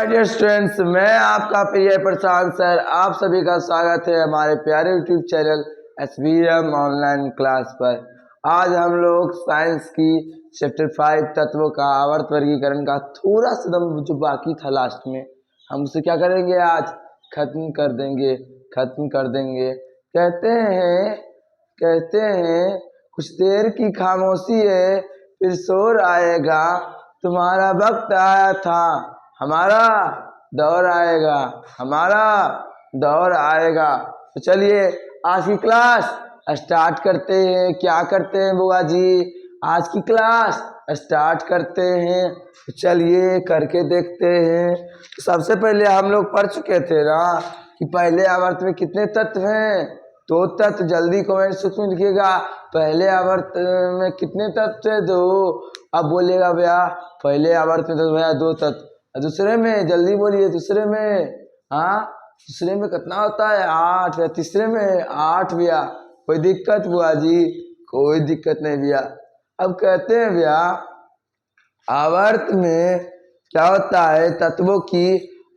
Dear students, मैं आपका प्रिय प्रशांत सर, आप सभी का स्वागत है हमारे प्यारे YouTube channel SBM online class पर। आज हम लोग साइंस की चैप्टर 5 तत्वों का आवर्त वर्गीकरण का थोड़ा सा दम जो बाकी था लास्ट में, हम उसे क्या करेंगे, आज खत्म कर देंगे। कहते हैं कुछ देर की खामोशी है, फिर शोर आएगा, तुम्हारा वक्त आया था, हमारा दौर आएगा। तो चलिए आज की क्लास स्टार्ट करते हैं। क्या करते हैं बुआ जी, आज की क्लास स्टार्ट करते हैं। तो चलिए करके देखते हैं। सबसे पहले हम लोग पढ़ चुके थे ना कि पहले आवर्त में कितने तत्व हैं, 2 तत्व। जल्दी कमेंट सेक्शन में लिखिएगा, पहले आवर्त में कितने तत्व थे, 2। अब बोलिएगा भैया पहले आवर्त में तो भैया 2 तत्व, दूसरे में जल्दी बोलिए, दूसरे में, हाँ दूसरे में कितना होता है, 8। या तीसरे में 8 भैया। कोई दिक्कत बुआ जी? कोई दिक्कत नहीं भैया। अब कहते हैं भैया आवर्त में क्या होता है, तत्वों की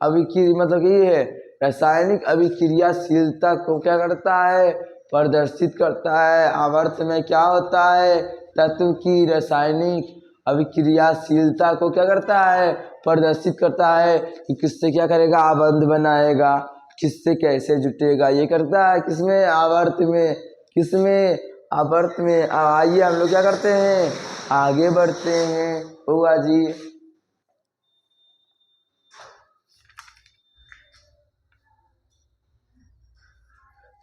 अभिक्रिया, मतलब कि ये रासायनिक अभिक्रियाशीलता को क्या करता है, प्रदर्शित करता है। आवर्त में क्या होता है, तत्व की रासायनिक अभिक्रियाशीलता को क्या करता है, प्रदर्शित करता है कि किससे क्या करेगा, आबंध बनाएगा, किससे कैसे जुटेगा, ये करता है किसमें, आवर्त में। किसमें, आवर्त में। आइए हम लोग क्या करते हैं, आगे बढ़ते हैं बुआ जी।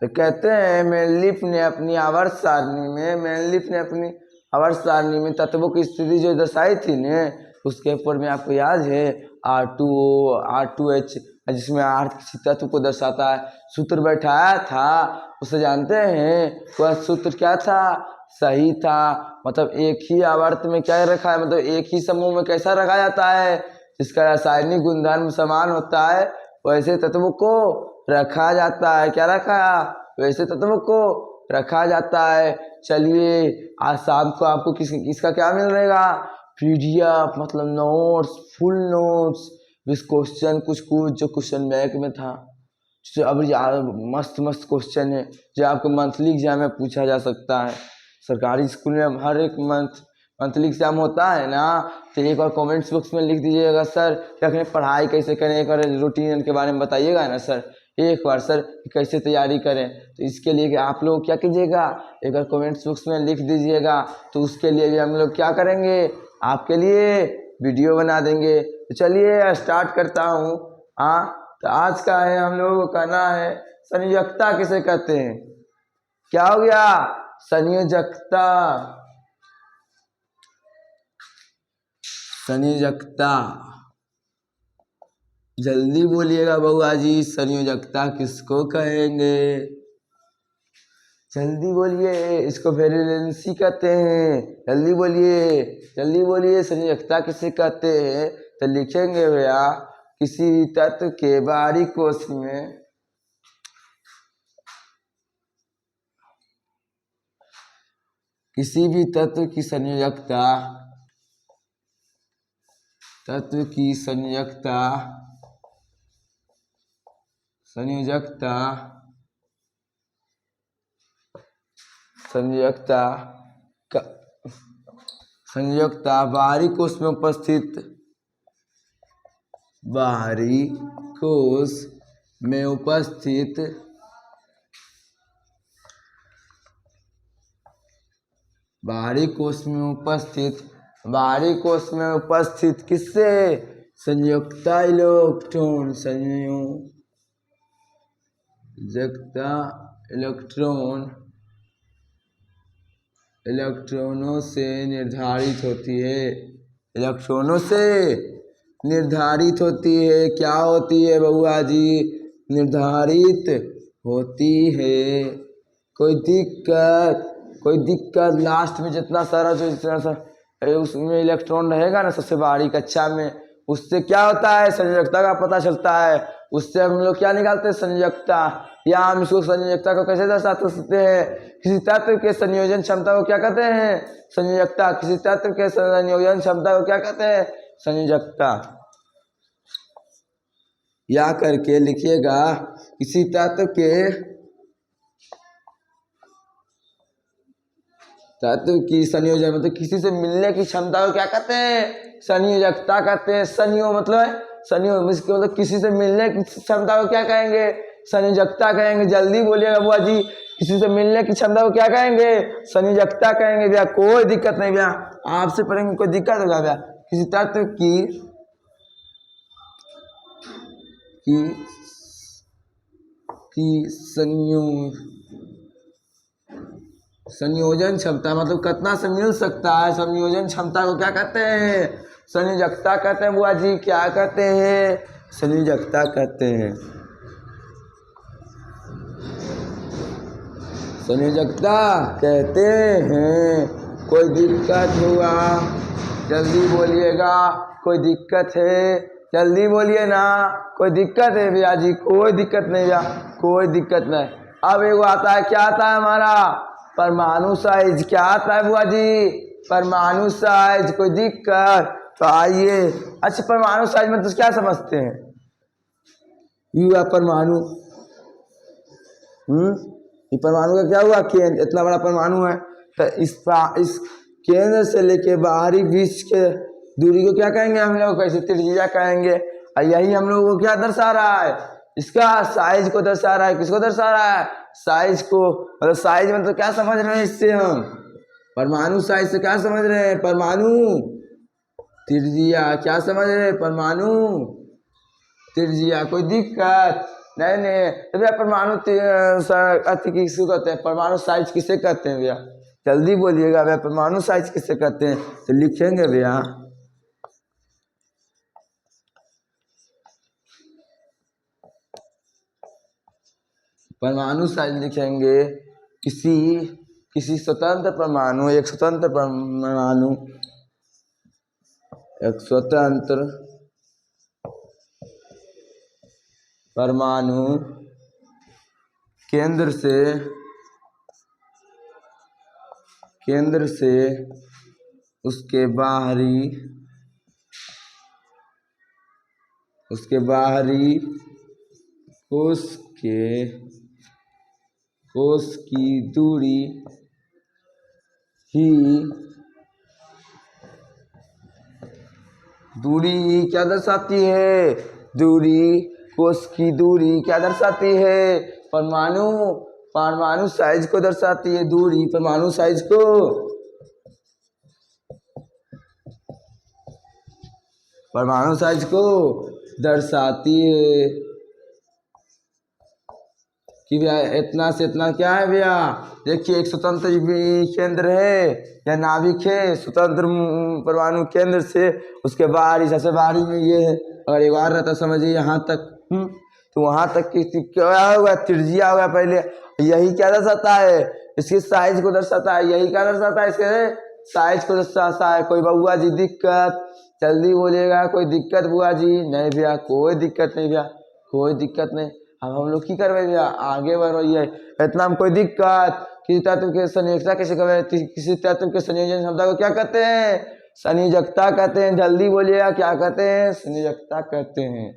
तो कहते हैं मेनलिफ ने अपनी आवर्त सारणी में तत्वों की स्थिति जो दर्शाई थी ने, उसके ऊपर में आपको याद है R2O R2H, जिसमें R किसी तत्व को दर्शाता है, सूत्र बैठाया था, उसे जानते हैं। वह सूत्र क्या था, सही था। मतलब एक ही आवर्त में क्या रखा है, मतलब एक ही समूह में कैसा रखा जाता है, जिसका रासायनिक गुणधर्म समान होता है, वैसे तत्वों को रखा जाता है। क्या रखा, वैसे तत्वों को रखा जाता है। चलिए आज शाम को आपको किसका क्या मिल रहेगा, PDF, मतलब notes, full notes with question, कुछ जो क्वेश्चन बैंक में था, जो अब मस्त क्वेश्चन है, जो आपको मंथली एग्जाम में पूछा जा सकता है। सरकारी स्कूल में हर एक मंथली एग्जाम होता है ना। तो एक बार कमेंट्स बॉक्स में लिख दीजिएगा सर क्या करें, पढ़ाई कैसे करें, एक बार रूटीन के बारे में बताइएगा ना सर, एक बार सर कैसे तैयारी करें। तो इसके लिए आप लोग क्या कीजिएगा, एक बार कमेंट्स बॉक्स में लिख दीजिएगा, तो उसके लिए भी हम लोग क्या करेंगे, आपके लिए वीडियो बना देंगे। तो चलिए स्टार्ट करता हूँ। हाँ, तो आज का है, हम लोगों को कहना है संयोजकता किसे कहते हैं। क्या हो गया, संयोजकता। जल्दी बोलिएगा बउआ जी, संयोजकता किसको कहेंगे, जल्दी बोलिए। इसको वेरिएंसी कहते हैं, जल्दी बोलिए संयोजकता किसे कहते हैं। तो लिखेंगे भैया किसी तत्व के बाहरी कोश में किसी भी तत्व की संयोजकता बाहरी कोश में उपस्थित बाहरी कोश में उपस्थित किससे, संयोजकता इलेक्ट्रॉनों से निर्धारित होती है। क्या होती है बउआ जी, निर्धारित होती है। कोई दिक्कत लास्ट में जितना सारा उसमें इलेक्ट्रॉन रहेगा ना सबसे बाहरी कक्षा में, उससे क्या होता है, संयोजकता का पता चलता है। उससे हम लोग क्या निकालते हैं, संयोजकता। या हम इसको संयोजकता को कैसे दर्शा सकते हैं, किसी तत्व के संयोजन क्षमता को क्या कहते हैं, संयोजकता। किसी तत्व के संयोजन क्षमता को क्या कहते हैं, संयोजकता। या करके लिखिएगा किसी तत्व की संयोजन मतलब किसी से मिलने की क्षमता को क्या कहते हैं? संयोजकता कहते हैं। संयोग मतलब मतलब किसी से मिलने की क्षमता को क्या कहेंगे? संयोजकता कहेंगे। जल्दी बोलिएगा बुआ जी, किसी से मिलने की क्षमता को क्या कहेंगे? संयोजकता कहेंगे भैया। कोई दिक्कत नहीं भैया, आपसे पढ़ेंगे कोई दिक्कत होगा भैया। किसी तत्व की संयोजन क्षमता मतलब कितना से मिल सकता है। संयोजन क्षमता को क्या कहते हैं? संयोजकता कहते हैं बुआ जी। क्या कहते हैं? संयोजकता कहते हैं। संयोजकता कहते हैं। कोई दिक्कत हुआ जल्दी बोलिएगा। कोई दिक्कत है जल्दी बोलिए ना। कोई दिक्कत है भैया जी? कोई दिक्कत नहीं भैया, कोई दिक्कत नहीं। अब एगो आता है, क्या आता है हमारा? परमाणु साइज। क्या आता है बुआ जी? परमाणु साइज। कोई दिक्कत? तो आइए। अच्छा, परमाणु साइज में तो क्या समझते हैं? युवा परमाणु। ये परमाणु का क्या हुआ? केंद्र। इतना बड़ा परमाणु है तो इस केंद्र से लेके बाहरी बीच के दूरी को क्या कहेंगे हम लोग? कैसे? त्रिज्या कहेंगे। और यही हम लोग को क्या दर्शा रहा है? इसका साइज को दर्शा रहा है। किसको दर्शा रहा है? साइज को। मतलब साइज में तो क्या समझ रहे हैं इससे हम? परमाणु साइज से क्या समझ रहे हैं? परमाणु त्रिज्या। क्या समझ रहे हैं? परमाणु त्रिज्या। कोई दिक्कत नहीं। तो भैया परमाणु अति किसको कहते हैं? परमाणु साइज किसे कहते हैं भैया? जल्दी बोलिएगा भैया, परमाणु साइज किसे कहते हैं? तो लिखेंगे भैया, परमाणु साइज लिखेंगे किसी स्वतंत्र परमाणु, एक स्वतंत्र परमाणु केंद्र से उसके बाहरी कोश की दूरी क्या दर्शाती है? कोश की दूरी क्या दर्शाती है? परमाणु साइज को दर्शाती है। दूरी परमाणु साइज को दर्शाती है कि भैया इतना से इतना क्या है भैया? देखिए, एक स्वतंत्र केंद्र है या नाभिक है, स्वतंत्र परमाणु केंद्र से उसके बाहरी, सबसे बाहरी में ये है। अगर एक बार रहता समझिए यहाँ तक, तो वहाँ तक की क्या होगा? त्रिज्या होगा पहले। यही क्या दर्शाता है? इसके साइज को दर्शाता है। यही क्या दर्शाता है? इसके साइज को दर्शाता है। कोई बुआ जी दिक्कत? जल्दी बोलिएगा। कोई दिक्कत बुआ जी? नहीं भैया, कोई दिक्कत नहीं भैया, कोई दिक्कत नहीं। अब हम लोग की करवे भैया? आगे बढ़ रही है। इतना में कोई दिक्कत? किसी तत्व के संयोजकता कैसे कहते हैं? किसी तत्व के संयोजन क्षमता को क्या कहते हैं? संयोजकता कहते हैं। जल्दी बोलिएगा, क्या कहते हैं? संयोजकता कहते हैं।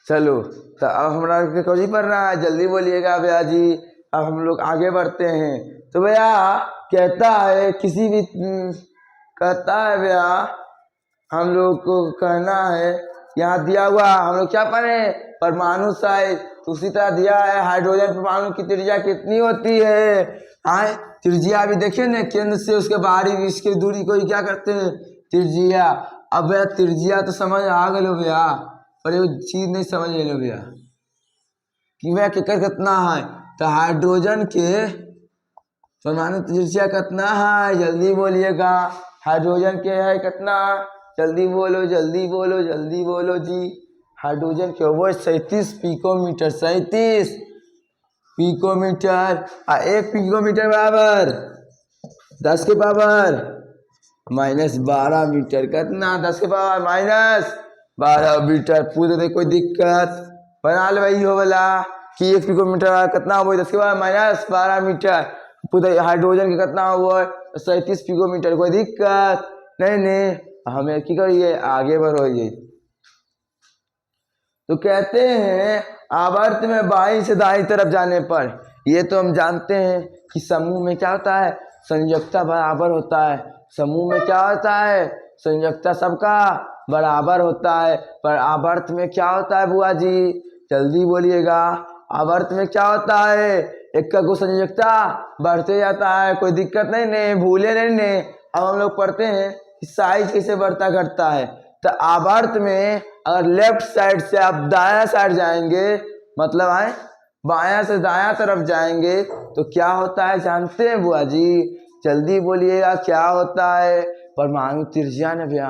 चलो, तो अब हमारा कौन पढ़ रहा है? जल्दी बोलिएगा भैया जी। अब हम लोग आगे बढ़ते हैं। तो भैया कहता है भैया, हम लोग को कहना है, यहाँ दिया हुआ हम लोग क्या पढ़े? परमाणु साइज। उसी तरह दिया है हाइड्रोजन परमाणु की त्रिज्या कितनी होती है? त्रिज्या भी देखिए ना, केंद्र से उसके बाहरी विष की दूरी को ही क्या करते हैं? त्रिज्या। अब भैया त्रिज्या तो समझ आ गए लो भैया, पर ये चीज नहीं समझ लो भैया कि भैया केकर कितना है। तो हाइड्रोजन के परमाणु त्रिज्या कितना है? जल्दी बोलिएगा। हाइड्रोजन के है कितना? जल्दी बोलो, जल्दी बोलो, जल्दी बोलो जी। हाइड्रोजन के वो 37 पिकोमीटर। 37 पिकोमीटर। 1 पिकोमीटर बराबर 10 के पावर -12 मीटर कितना 10 के पावर -12 मीटर पूछे थे कोई दिक्कत बना ले भाई हो वाला कि 1 पिकोमीटर कितना हुआ 10 के पावर -12 मीटर पूछे हाइड्रोजन के कितना हुआ 37 पिकोमीटर कोई दिक्कत नहीं हमें की करिए आगे बढ़ोइए। तो कहते हैं आवर्त में बाईं से दाईं तरफ जाने पर ये तो हम जानते हैं कि समूह में क्या होता है संयोजकता बराबर होता है। समूह में क्या होता है संयोजकता सबका बराबर होता है। पर आवर्त में क्या होता है बुआ जी जल्दी बोलिएगा। आवर्त में क्या होता है एक का को संयोजकता बढ़ते जाता है कोई दिक्कत नहीं भूले नहीं। अब हम लोग पढ़ते हैं कि साइज कैसे बढ़ता घटता है। तो आवर्त में अगर लेफ्ट साइड से आप दायां साइड जाएंगे मतलब आए बायां से दायां तरफ जाएंगे तो क्या होता है जानते हैं बुआ जी जल्दी बोलिएगा क्या होता है परमाणु त्रिज्या न भैया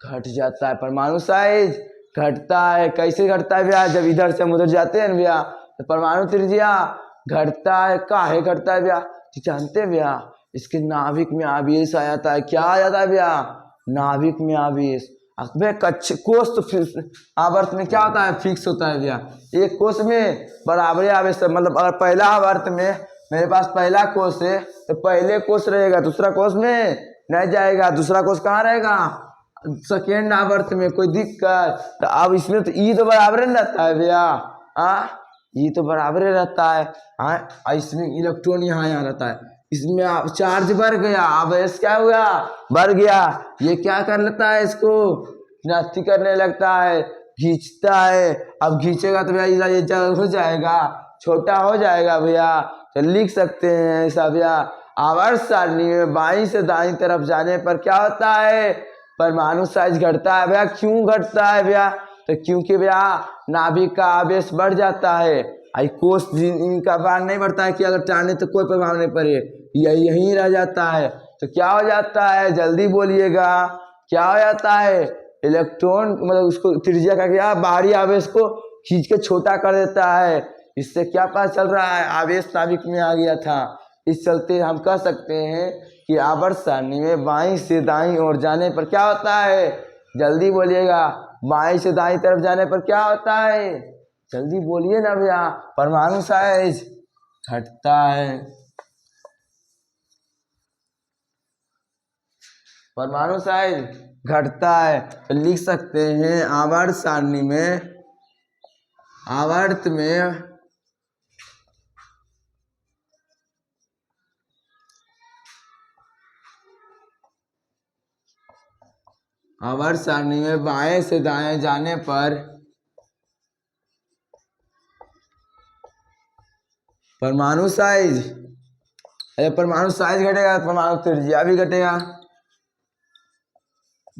घट जाता है। परमाणु साइज घटता है कैसे घटता है भैया जब इधर से हम उधर जाते हैं भैया तो परमाणु त्रिज्या घटता है काहे घटता है भैया जानते हैं भैया इसके नाभिक में आवेश आ जाता है। क्या आ जाता है भैया नाभिक में आवेश अबे कोष तो फिर आवर्त में क्या होता है फिक्स होता है भैया एक कोष में बराबर आवेश मतलब अगर पहला आवर्त में मेरे पास पहला कोष है तो पहले कोष रहेगा दूसरा कोष में नहीं जाएगा दूसरा कोष कहाँ रहेगा सेकेंड आवर्त में कोई दिक्कत। तो अब इसमें तो ई तो बराबर रहता है भैया ये तो बराबर रहता है इसमें इलेक्ट्रॉन यहाँ रहता है इसमें चार्ज बढ़ गया अब इस क्या हुआ बढ़ गया ये क्या कर लेता है इसको नष्टि करने लगता है खींचता है। अब खींचेगा तो भैया ये हो जाएगा छोटा हो जाएगा भैया तो लिख सकते हैं ऐसा भैया आवर्त सारणी में बाईं से दाईं तरफ जाने पर क्या होता है परमाणु साइज घटता है भैया। क्यों घटता है भैया तो क्योंकि भैया नाभिक का आवेश बढ़ जाता है आई कोष इनका बार नहीं बढ़ता है कि अगर टाने तो कोई प्रभाव नहीं पड़े यहीं रह जाता है। तो क्या हो जाता है जल्दी बोलिएगा क्या हो जाता है इलेक्ट्रॉन मतलब उसको त्रिज्या का क्या बाहरी आवेश को खींच के छोटा कर देता है। इससे क्या पता चल रहा है आवेश नाभिक में आ गया था। इस चलते हम कह सकते हैं कि आवर्त सारणी में बाईं से दाईं ओर जाने पर क्या होता है जल्दी बोलिएगा बाईं से दाईं तरफ जाने पर क्या होता है जल्दी बोलिए ना भैया परमाणु साइज घटता है। परमाणु साइज घटता है तो लिख सकते हैं आवर्त सारणी में आवर्त सारणी में बाएं से दाएं जाने पर परमाणु साइज परमाणु साइज घटेगा परमाणु त्रिज्या भी घटेगा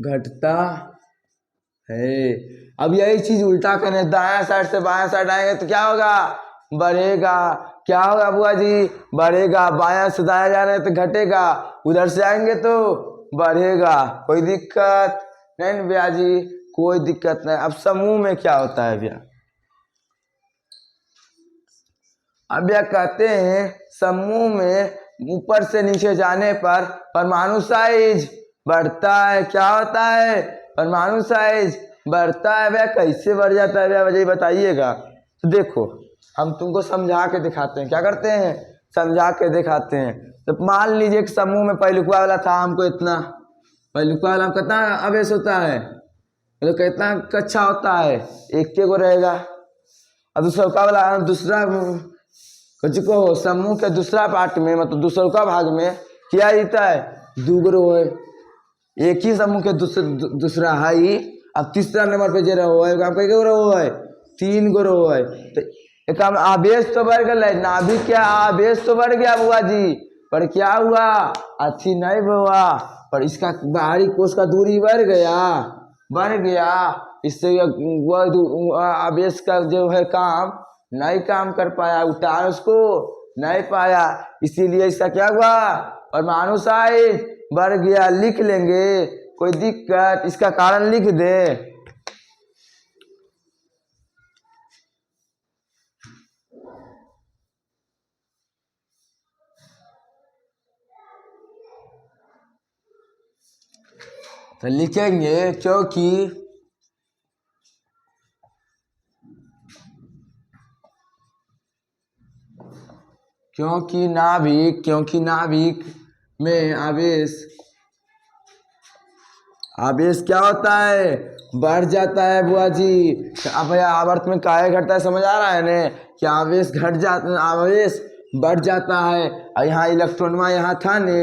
घटता है। अब यही चीज उल्टा करें दायां साइड से बायां साइड आएंगे तो क्या होगा बढ़ेगा। क्या होगा बुआ जी बढ़ेगा बायां से दायां जा रहे हैं तो घटेगा उधर से आएंगे तो बढ़ेगा कोई दिक्कत नहीं भैया जी कोई दिक्कत नहीं। अब समूह में क्या होता है भैया अब यह कहते हैं समूह में ऊपर से नीचे जाने पर परमाणु साइज बढ़ता है। क्या होता है परमाणु साइज बढ़ता है भैया कैसे बढ़ जाता है भैया मुझे बताइएगा। तो देखो हम तुमको समझा के दिखाते हैं क्या करते हैं समझा के दिखाते हैं। तो मान लीजिए एक समूह में पहलुकवा वाला था हमको इतना पहलुकवा वाला कितना आवेश होता है तो कितना कच्चा होता है एक के को रहेगा। अब दूसरा वाला दूसरा कुछ को समूह के दूसरा पार्ट में मतलब दूसरा भाग में क्या रहता है दो गो है एक ही समूह के दूसरा है ही। अब तीसरा नंबर पे जे रहो है काम कई रहो है 3 गो रहो है तो एक आवेश तो बढ़ गया नाभिक क्या आवेश तो बढ़ गया बुआ जी पर क्या हुआ अच्छी नहीं हुआ पर इसका बाहरी कोष का दूरी बढ़ गया इससे आवेश का जो है काम नहीं काम कर पाया उतार उसको नहीं पाया इसीलिए इसका क्या हुआ परमाणु साइज बढ़ गया। लिख लेंगे कोई दिक्कत इसका कारण लिख दे। तो लिखेंगे क्योंकि नाभिक में आवेश क्या होता है, बढ़ जाता है बुआ जी। अब भैया आवर्त में काहे घटता है, समझ आ रहा है ने कि आवेश बढ़ जाता है। और यहाँ इलेक्ट्रॉन यहाँ था ने,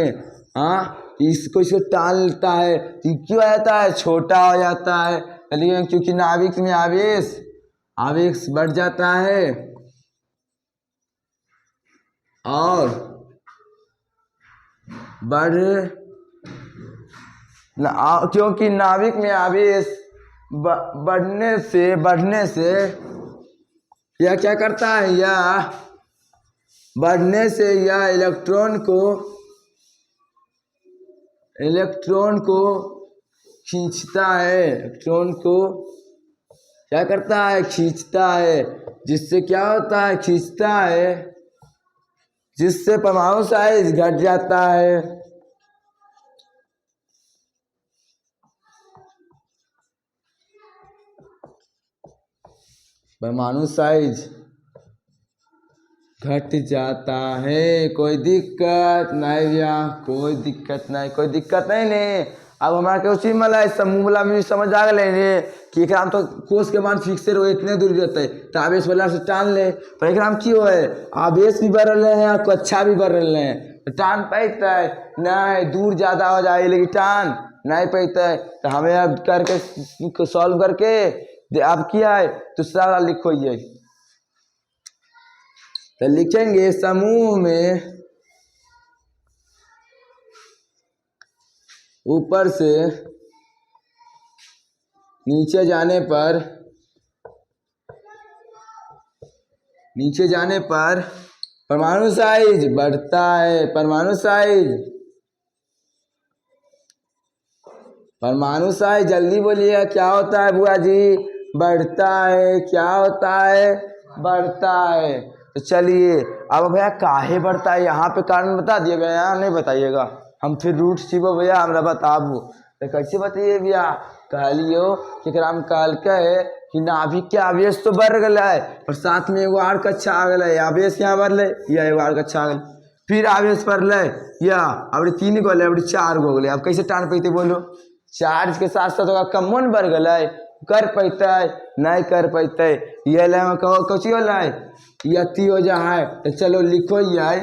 हाँ इसको टाल लेता है तो क्यों आता है, छोटा हो जाता है। चलिए क्योंकि नाभिक में आवेश बढ़ जाता है और क्योंकि नाभिक में आवेश बढ़ने से यह क्या करता है, यह बढ़ने से यह इलेक्ट्रॉन को खींचता है, क्या करता है, खींचता है। जिससे क्या होता है, खींचता है, जिससे परमाणु साइज घट जाता है। परमाणु साइज घट जाता है। कोई दिक्कत नहीं भैया, कोई दिक्कत नहीं। अब हमारा क्यों चीज मला समूह वाला में समझ आ गए कि एक तो कोष के मान फिक्स रहो, इतने दूर रहते तो आवेश वाला से टान ले। पर एक क्यों है, आवेश भी बढ़ रहे हैं और कक्षा भी बढ़ रहे हैं, तो टान पैते नहीं, दूर ज़्यादा हो जाए लेकिन टान नहीं पैते। तो हमें अब करके सॉल्व करके अब किया है दूसरा वाला लिखो। ये तो लिखेंगे समूह में ऊपर से नीचे जाने पर परमाणु साइज बढ़ता है। परमाणु साइज जल्दी बोलिए, क्या होता है बुआ जी, बढ़ता है। क्या होता है, बढ़ता है। तो चलिए अब भैया काहे बढ़ता है, यहाँ पे कारण बता दिए भैया, यहाँ नहीं बताइएगा, हम फिर रूट सीखो भैया, हमरा बताबू तो कैसे बताइए भैया। कहलियो कि कहल के कि नाभिक के आवेश तो बढ़ गया है, और साथ में एगो और कक्षा आ गया, आवेश यहाँ बढ़ या एगो और कक्षा आ गया, फिर आवेश बढ़ या अब 3 गो अब 4 गो गए। अब कैसे टान पैते बोलो, चार्ज के साथ साथ कमोन बढ़ गए, कर पैते नहीं कर पैते। ये कहो कची होलै यति हो जा है। तो चलो लिखो ये,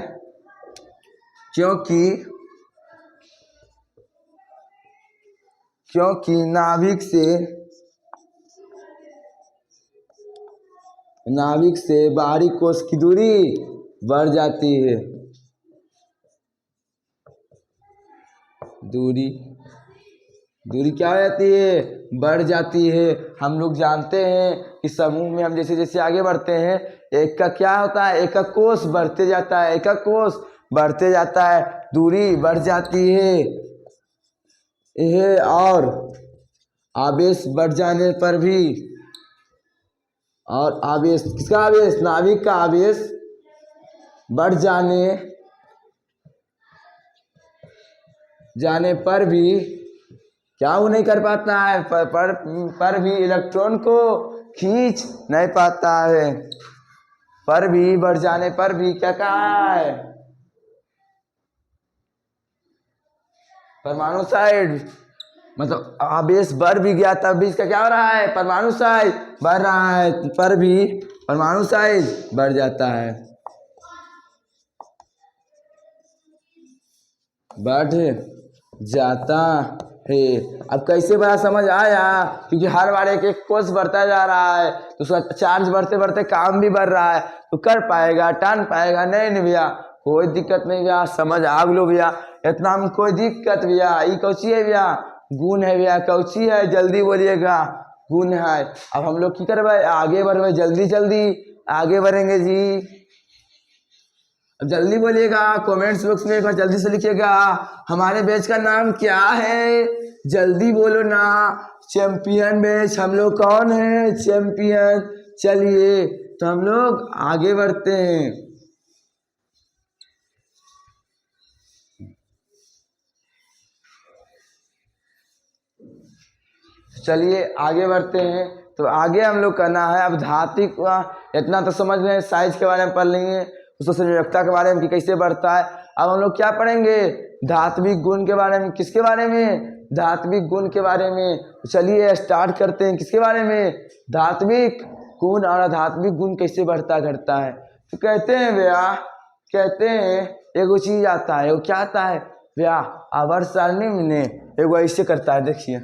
क्योंकि नाभिक से बाहरी कोश की दूरी बढ़ जाती है। दूरी क्या हो जाती है, बढ़ जाती है। हम लोग जानते हैं कि समूह में हम जैसे जैसे आगे बढ़ते हैं, एक का क्या होता है, एक का कोश बढ़ते जाता है, दूरी बढ़ जाती है। और आवेश बढ़ जाने पर भी, और आवेश किसका आवेश, नाभिक का आवेश बढ़ जाने पर भी क्या वो नहीं कर पाता है, पर भी इलेक्ट्रॉन को खींच नहीं पाता है। पर भी बढ़ जाने पर भी क्या कहा है, परमाणु साइड मतलब आवेश बढ़ भी गया तब भी इसका क्या हो रहा है, परमाणु साइज बढ़ रहा है, पर भी परमाणु साइज बढ़ जाता है, बढ़ जाता है। अब कैसे बड़ा समझ आया, क्योंकि हर बार एक एक कोष बढ़ता जा रहा है, तो उसका चार्ज बढ़ते बढ़ते काम भी बढ़ रहा है, तो कर पाएगा, टान पाएगा नहीं भैया, कोई दिक्कत नहीं भैया, समझ आ लो भैया, इतना में कोई दिक्कत भैया। ये कौची है भैया, गुण है भैया, कौची है जल्दी बोलिएगा, गुण है। अब हम लोग की करवाए, आगे बढ़े, जल्दी आगे बढ़ेंगे जी। अब जल्दी बोलिएगा, कमेंट्स बॉक्स में एक बार जल्दी से लिखिएगा, हमारे बैच का नाम क्या है, जल्दी बोलो ना। चैंपियन बैच, हम लोग कौन है, चैंपियन। चलिए तो हम लोग आगे बढ़ते हैं। चलिए आगे बढ़ते हैं। तो आगे हम लोग करना है अब धातु का, इतना तो समझ रहे हैं, साइज के बारे में पढ़ लेंगे, उसको संयोजकता के बारे में कि कैसे बढ़ता है। अब हम लोग क्या पढ़ेंगे, धात्विक गुण के बारे में। किसके बारे में, धात्विक गुण के बारे में। चलिए स्टार्ट करते हैं, किसके बारे में, धात्विक गुण और अधात्विक गुण कैसे बढ़ता घटता है। तो कहते हैं भैया, कहते हैं एगो चीज आता है, वो क्या आता है भैया, आवर्त सारणी में एगो ऐसे करता है, देखिए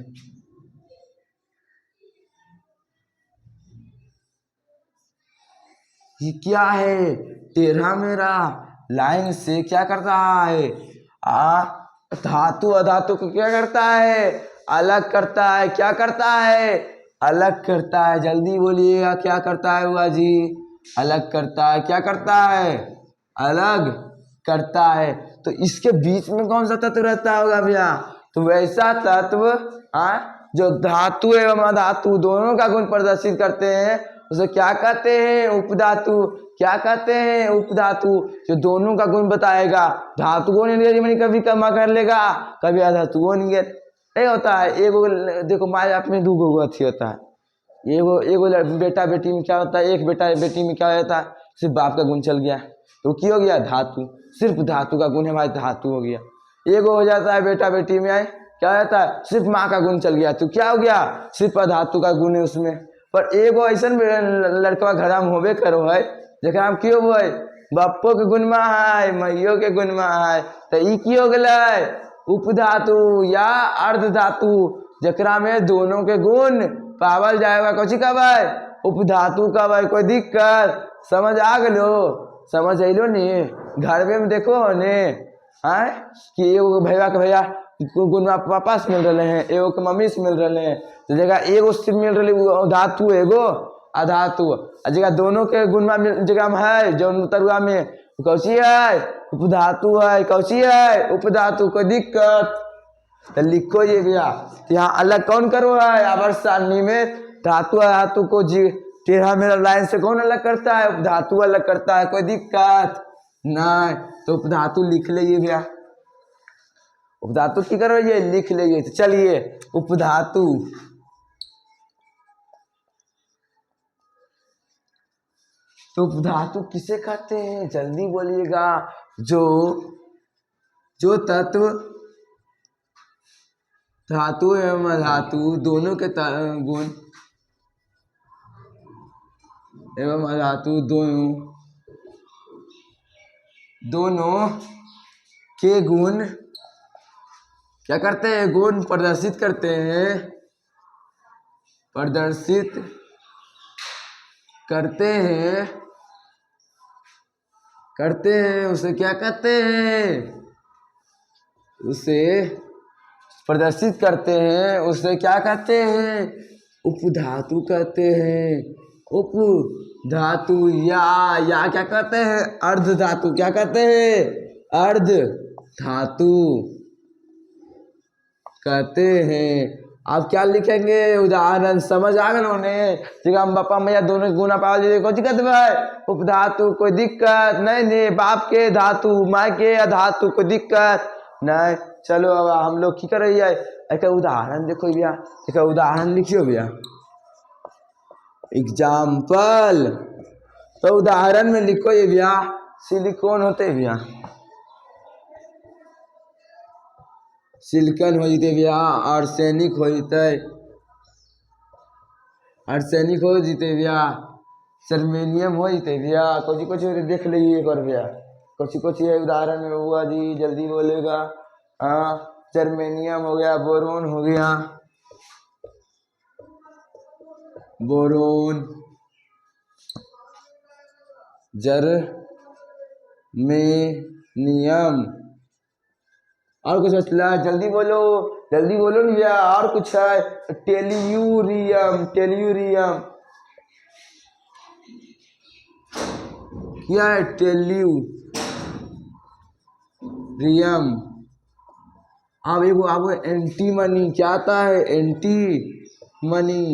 ये क्या है, टेढ़ा मेरा लाइन से क्या कर रहा है, धातु अधातु को क्या करता है, अलग करता है। क्या करता है, अलग करता है। जल्दी बोलिएगा, क्या करता है हुआ जी, अलग करता है। क्या करता है, अलग करता है। तो इसके बीच में कौन सा तत्व रहता होगा भैया, तो वैसा तत्व जो धातु एवं अधातु दोनों का गुण प्रदर्शित करते हैं, उसे क्या कहते हैं, उपधातु। क्या कहते हैं, उपधातु। जो दोनों का गुण बताएगा, धातु को नहीं कभी कमा कर लेगा, कभी अधातु को नहीं होता है। एगो देखो माँ बाप में दो गो अथी होता है, एगो एगो बेटा बेटी में क्या होता है, एक बेटा बेटी में क्या होता है, सिर्फ बाप का गुण चल गया तो क्या हो गया, धातु। सिर्फ धातु का गुण है भाई, धातु हो गया। एगो हो जाता है बेटा बेटी में आए, क्या होता है, सिर्फ माँ का गुण चल गया तो क्या हो गया, सिर्फ धातु का गुण है उसमें। पर एगो ऐसा लड़का घर में होबे करो है, जरा हम क्यों भाई, बापो के गुण में है, मैयो के गुण में है, तो ई की हो गए, उपधातु या अर्ध धातु, जरा में दोनों के गुण पावल जाएगा। कौची का भाई, उपधातु का भाई। कोई दिक्कत समझ आ गलो, समझ अलो नहीं, घर में देखो ने है कि एगो भैया के भैया गुण पापा से मिल रहे हैं, एगो के मम्मी से मिल रहे हैं, तो जगह एगो से मिल रही धातु एगो अधातु, जगह दोनों के गुण में जगह में है जो तरुआ में कौची है, उपधातु है। कौची है, उपधातु। कोई दिक्कत तो लिखो ये भैया। यहाँ अलग कौन करो है, आवर्त सारणी में धातु अधातु को टेढ़ा मेरा लाइन से कौन अलग करता है, उपधातु अलग करता है। कोई दिक्कत नहीं, तो उपधातु लिख लीजिए भैया। उपधातु की करो ये लिख लीजिए। तो चलिए उपधातु, तो उपधातु किसे कहते हैं, जल्दी बोलिएगा। जो तत्व धातु एवं अधातु दोनों के गुण एवं अधातु दोनों के गुण क्या करते हैं, गुण प्रदर्शित करते हैं, प्रदर्शित करते हैं उसे क्या कहते हैं, उसे प्रदर्शित करते हैं, उसे क्या कहते हैं, उपधातु कहते हैं। उपधातु या क्या कहते हैं, अर्ध धातु। क्या कहते हैं, अर्ध धातु कहते हैं। आप क्या लिखेंगे, उदाहरण समझ आ गए उन्हें, जगह हम बापा मैया दोनों के गुना पाल दीजिए। कोई दिक्कत भाई, उपधातु कोई दिक्कत नहीं, बाप के धातु माँ के अधातु कोई दिक्कत नहीं। चलो अब हम लोग की कर रही है, एक उदाहरण देखो भैया, एक उदाहरण लिखियो भैया, एग्जाम्पल। तो उदाहरण में लिखो ये भैया, सिलिकॉन होते भैया, सिलिकॉन हो जते भैया, आर्सेनिक हो जते, आर्सेनिक हो जते भैया, जर्मेनियम हो जते भैया। कुछ कुछ देख लीजिए एक बार भैया, कुछ है उदाहरण में हुआ जी, जल्दी बोलेगा। जर्मेनियम हो गया, बोरोन हो गया, बोरोन, जर्मेनियम। और कुछ बचला, जल्दी बोलो नहीं भैया। और कुछ है, टेल्यूरियम, टेल्यूरियम क्या है, टेल्यूरियम। अब एगो एंटीमनी, क्या आता है, एंटीमनी।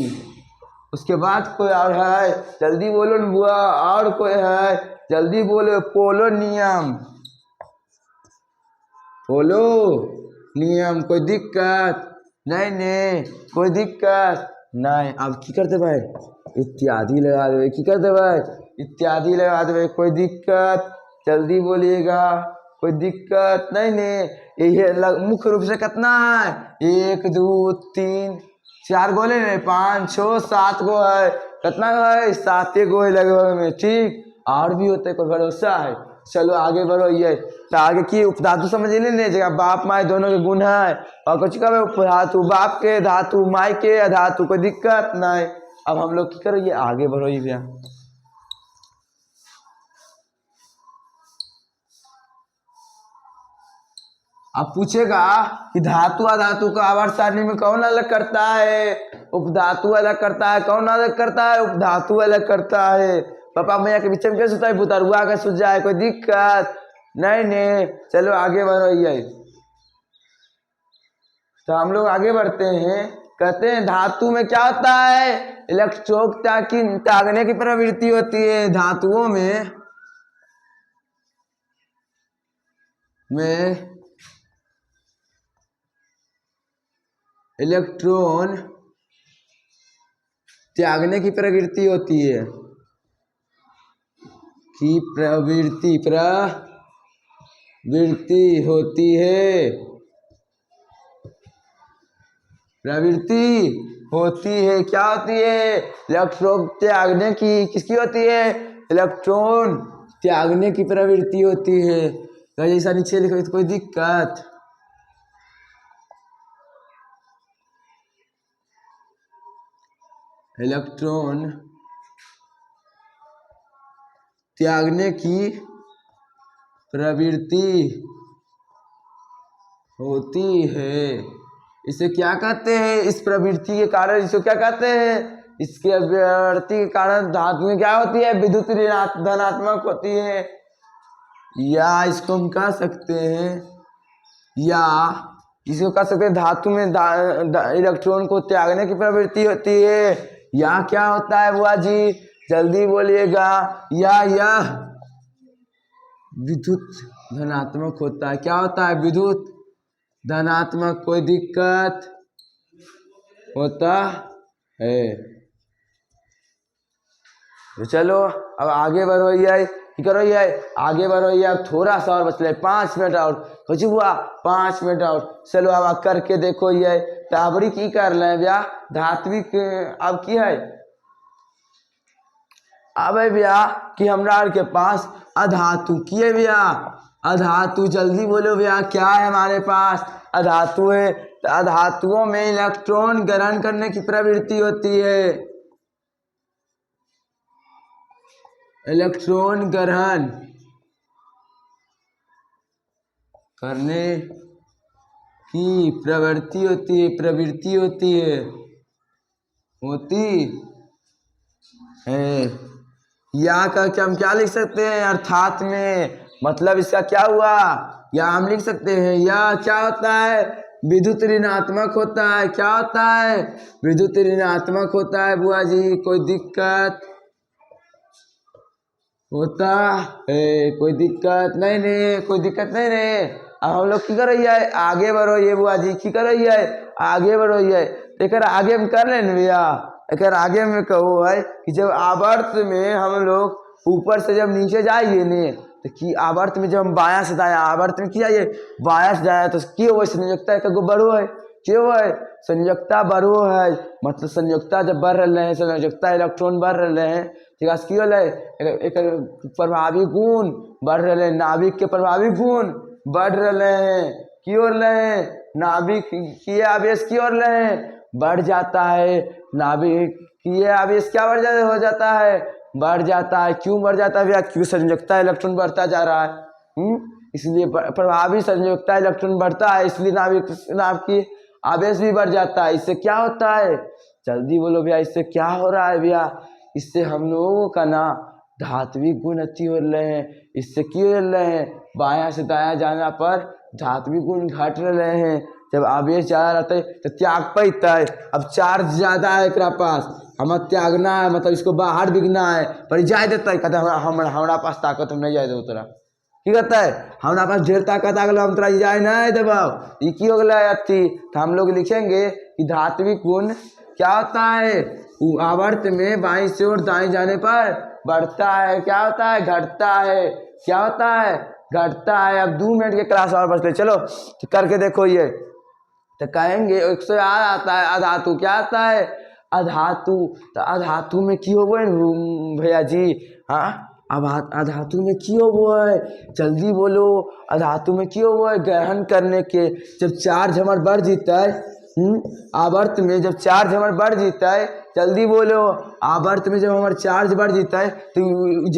उसके बाद कोई और है, जल्दी बोलो न बुआ। और कोई है, जल्दी बोलो, पोलोनियम, पोलोनियम। कोई दिक्कत नहीं नहीं कोई दिक्कत नहीं। अब की करते भाई, इत्यादि लगा देवे, की करते भाई, इत्यादि लगा देवे, कोई दिक्कत, जल्दी बोलिएगा, कोई दिक्कत नहीं नहीं। ये मुख्य रूप से कितना है, 1 2 3 4 गोले ने, 5 6 7 गो है, कितना है, 7 गो है लगभग में, ठीक। और भी होते कोई भरोसा है। चलो आगे बढ़ो, ये तो आगे की उपधातु समझ लेने जगह बाप माई दोनों के गुण है, और कुछ कब उपधातु बाप के, धातु माई के, अधातु, कोई दिक्कत नहीं। अब हम लोग की करो, ये आगे बढ़ो ये भैया। अब पूछेगा कि धातु अधातु का आवर्त सारणी में कौन अलग करता है, उपधातु अलग करता है, कौन अलग करता है, उपधातु अलग करता है। पापा मैया के बीच में कैसे होता है, बुतरुआ का सूझ जाए, कोई दिक्कत नहीं नहीं। चलो आगे बढ़ो ये, तो हम लोग आगे बढ़ते हैं। कहते हैं धातु में क्या होता है, इलेक्ट्रोक्ता की त्यागने की प्रवृत्ति होती है। धातुओं में इलेक्ट्रॉन त्यागने की प्रवृत्ति होती है, की प्रवृत्ति होती है, प्रवृत्ति होती है। क्या होती है, इलेक्ट्रॉन त्यागने की, किसकी होती है, इलेक्ट्रॉन त्यागने की प्रवृत्ति होती है। तो जैसा नीचे लिखो तो कोई दिक्कत, इलेक्ट्रॉन त्यागने की प्रवृत्ति होती है। इसे क्या कहते हैं, इस प्रवृत्ति के कारण इसको क्या कहते हैं, इसके प्रवृत्ति के कारण धातु में क्या होती है, विद्युत धनात्मक होती है। या इसको हम कह सकते हैं, या इसको कह सकते हैं धातु में इलेक्ट्रॉन को त्यागने की प्रवृत्ति होती है। या क्या होता है बुआ जी, जल्दी बोलिएगा, या विद्युत धनात्मक होता है। क्या होता है, विद्युत धनात्मक, कोई दिक्कत होता है। तो चलो अब आगे बढ़ो, ये करो, ये आगे बढ़ो, ये अब थोड़ा सा और बच रहा है, 5 मिनट और, कुछ हुआ 5 मिनट और। चलो अब करके देखो, ये टावरी की कर रहे हैं भैया, धात्विक अब की है, अब है भैया कि हमरा के पास अधातु की है भैया, अधातु, जल्दी बोलो भैया, क्या है हमारे पास, अधातु है। तो अधातुओं में इलेक्ट्रॉन ग्रहण करने की प्रवृत्ति होती है, इलेक्ट्रॉन ग्रहण करने की प्रवृत्ति होती है, प्रवृत्ति होती है या का क्या हम क्या लिख सकते हैं, अर्थात में, मतलब इसका क्या हुआ, या हम लिख सकते हैं, या क्या होता है, विद्युत ऋणात्मक होता है। क्या होता है, विद्युत ऋणात्मक होता है बुआ जी, कोई दिक्कत होता है, कोई दिक्कत नहीं नहीं, कोई दिक्कत नहीं नहीं। अब हम लोग की कर रही है, आगे बढ़ो ये बुआ जी, की कर रही है, आगे बढ़ो ये, एक आगे हम कर लें भैया, एक आगे में कहो है कि जब आवर्त में हम लोग ऊपर से जब नीचे जाइए ने, तो कि आवर्त में जब हम बायां से दायां, आवर्त में किया ये बायां से दायां, तो क्यों वो संयोजकता एक बढ़ो है, क्यों है संयोजकता बढ़ो है, मतलब संयोजकता जब बढ़ रहे हैं, संयोजकता इलेक्ट्रॉन बढ़ रहे हैं, ठीक है, क्यों एक प्रभावी गुण बढ़ रहे हैं, नाभिक के प्रभावी गुण बढ़ रहे हैं, क्यों रहे हैं, नाभिक किए आवेश की ओर रहे हैं, बढ़ जाता है, नाभिक किए आवेश क्या बढ़ जाता हो जाता है, बढ़ जाता है। क्यों बढ़ जाता है भैया, क्यों संयोजकता इलेक्ट्रॉन बढ़ता जा रहा है, इसलिए प्रभावी संयोजकता इलेक्ट्रॉन बढ़ता है, इसलिए नाभिक की आवेश भी बढ़ जाता है। इससे क्या होता है, जल्दी बोलो भैया, इससे क्या हो रहा है भैया, इससे हम लोगों का ना धात्विक गुण अच्छी हो रहे हैं। इससे क्यों हो रहे हैं, बायां से दायां जाना पर धात्विक गुण घट रहे हैं, जब आवेश ज़्यादा रहता है तो त्याग पैता है। अब चार्ज ज़्यादा है एक पास, हमें त्यागना है, मतलब इसको बाहर बिकना है, पर जाए देता है, कहते हमारा पास ताकत हम नहीं जाए दो तोरा, की कहता है हमारा पास ढेर ताकत आ गया हम तोरा जाए ना दबाओ ये की हो गया अथी। तो हम लोग लिखेंगे कि धात्विक गुण क्या होता है, आवर्त में बाईं से और दाएं जाने पर बढ़ता है, क्या होता है घटता है, क्या होता है घटता है। अब 2 मिनट के क्लास और बचते, चलो तो करके देखो ये। तो कहेंगे 108 आता है अधातु, क्या आता है अधातु। तो अधातु में की होबो है भैया जी, हाँ अब अधातु में की होबो है, जल्दी बोलो। अधातु में की होबो है ग्रहण करने के, जब चार्ज हमार बढ़ जीता है आवर्त में, जब चार्ज हमार बढ़ जीता है, जल्दी बोलो। आवर्त में जब हमारा चार्ज बढ़ जीता है तो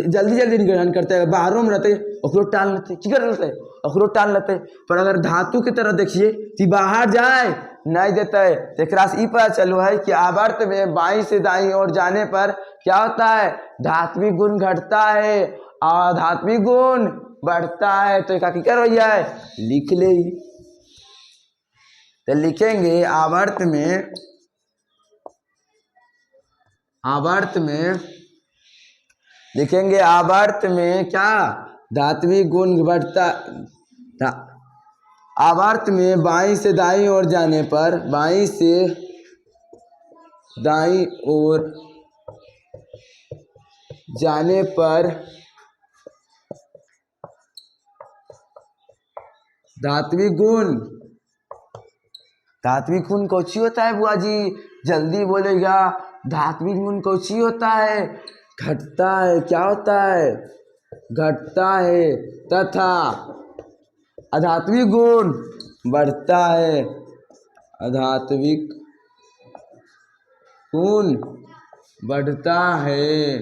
जल्दी जल्दी ग्रहण करते हैं, बाहरों में रहते ओकरो टाल लेते, की कर लेते ओकरो टाल लेते। पर अगर धातु की तरह देखिए कि बाहर जाए नहीं देता है, तो एक राशि पता चलो है कि आवर्त में बाईं से दाईं ओर जाने पर क्या होता है धात्विक गुण घटता है और धात्विक गुण बढ़ता है। तो क्या करो है लिख ले, तो लिखेंगे आवर्त में लिखेंगे आवर्त में क्या धात्विक गुण बढ़ता, आवर्त में बाईं से दाईं ओर जाने पर, बाईं से दाईं ओर जाने पर धात्विक गुण कौची होता है बुआ जी, जल्दी बोलेगा। धात्विक गुण कौची होता है घटता है, क्या होता है घटता है, तथा अधात्विक गुण बढ़ता है, अधात्विक गुण बढ़ता है।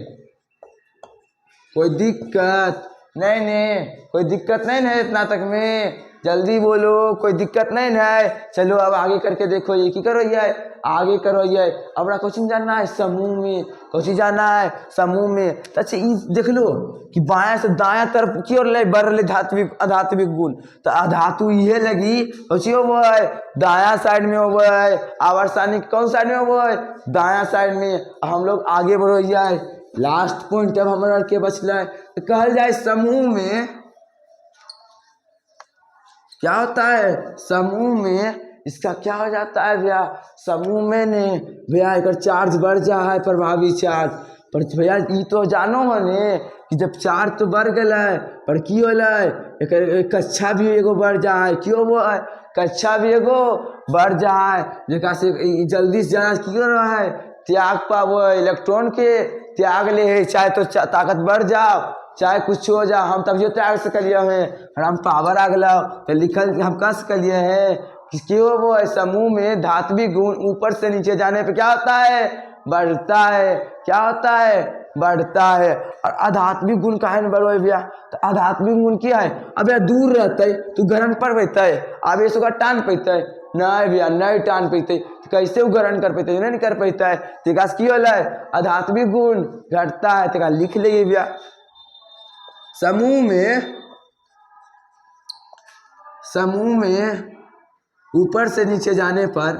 कोई दिक्कत नहीं, कोई दिक्कत नहीं है इतना तक में, जल्दी बोलो कोई दिक्कत नहीं है। चलो अब आगे करके देखो ये की करो ये आगे करो ये। अब क्वेश्चन जानना है समूह में, क्वेश्चन जानना है समूह में। तो अच्छा ये देख लो कि बायां से दायां तरफ की ओर ले बढ़ रहे धात्विक अधात्विक गुण, तो अधातु ये लगी कौची हो वो है दायां साइड में हो वो है, आवर्सानिक कौन साइड में हो वो है दायां साइड में। हम लोग आगे बढ़ो जाए, लास्ट पॉइंट अब हमारा के बचला है। तो कहल जाए समूह में क्या होता है, समूह में इसका क्या हो जाता है भैया, समूह में ने भैया एक चार्ज बढ़ जा है प्रभावी चार्ज। पर भैया ये तो जानो हो ने कि जब चार्ज तो बढ़ गया है पर की होला एक कक्षा भी एगो बढ़ जा है, क्यों वो है कक्षा भी एगो बढ़ जा है, जेका से जल्दी से जाना की कर रहा है त्याग पावो इलेक्ट्रॉन के त्याग ले है, चाहे तो ताकत बढ़ जाओ चाहे कुछ हो जाओ, हम तभी त्याग से कलिए हैं और हम पावर आ गया तो लिखल हम कस कलिए हैं कि क्यों वो है समूह में धात्विक गुण ऊपर से नीचे जाने पे क्या होता है बढ़ता है, क्या होता है बढ़ता है। और आध्यात्मिक गुण काहे न बढ़ो भैया, तो आध्यात्मिक गुण क्या है, अब यार दूर रहते तू ग्रहण पर पैते अब ये सुगर टान पैते नहीं भैया नहीं टान पैते, तो कैसे वो ग्रहण कर पैते नहीं कर पैता है। तेका की होला है आध्यात्मिक गुण घटता है, तेका लिख लेगी भैया समूह में ऊपर से नीचे जाने पर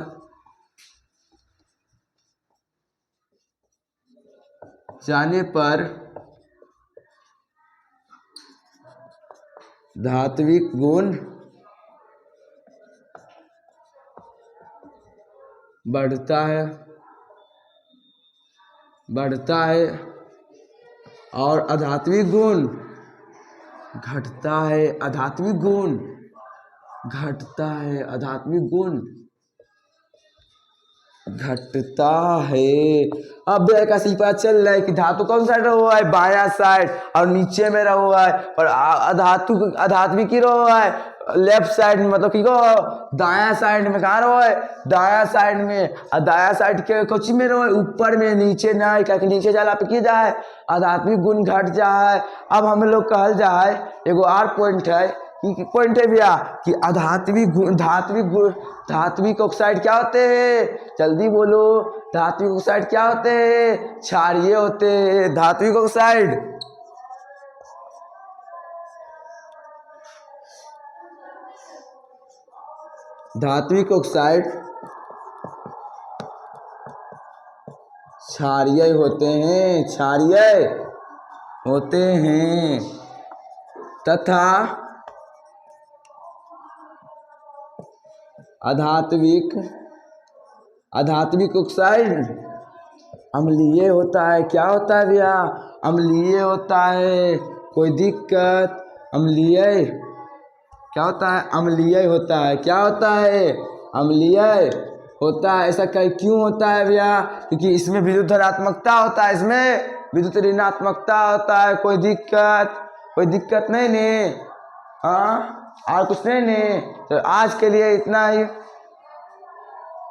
धात्विक गुण बढ़ता है और आध्यात्मिक गुण घटता है, आध्यात्मिक गुण घटता है, आध्यात्मिक गुण घटता है। अब का पता चल रहा है कि धातु कौन साइड रहा है बाया साइड और नीचे में रहा है, और आध्यात्मिक ही रहा है लेफ्ट साइड में, मतलब कि दाया साइड में कहाँ रहो है दाया साइड में, और दाया साइड के कोची में रहो है ऊपर में नीचे नहीं, क्या नीचे जाला पे की जाए आध्यात्मिक गुण घट जाए। अब हम लोग कहल जाए एगो और पॉइंट है कि पॉइंट है भैया कि धात्विक ऑक्साइड क्या होते हैं जल्दी बोलो, धात्विक ऑक्साइड क्या होते हैं क्षारीय होते हैं। धात्विक ऑक्साइड क्षारीय होते हैं तथा आधात्विक ऑक्साइड अम्लीय होता है। क्या होता है भैया? अम्लीय होता है। कोई दिक्कत? अम्लीय क्या होता है? अम्लीय होता है। क्या होता है? अम्लीय होता है। ऐसा क्यों होता है भैया? क्योंकि इसमें विद्युत धनात्मकता होता है, इसमें विद्युत ऋणात्मकता होता है। कोई दिक्कत? कोई दिक्कत नहीं ने? हाँ, और कुछ नहीं ने? तो आज के लिए इतना ही।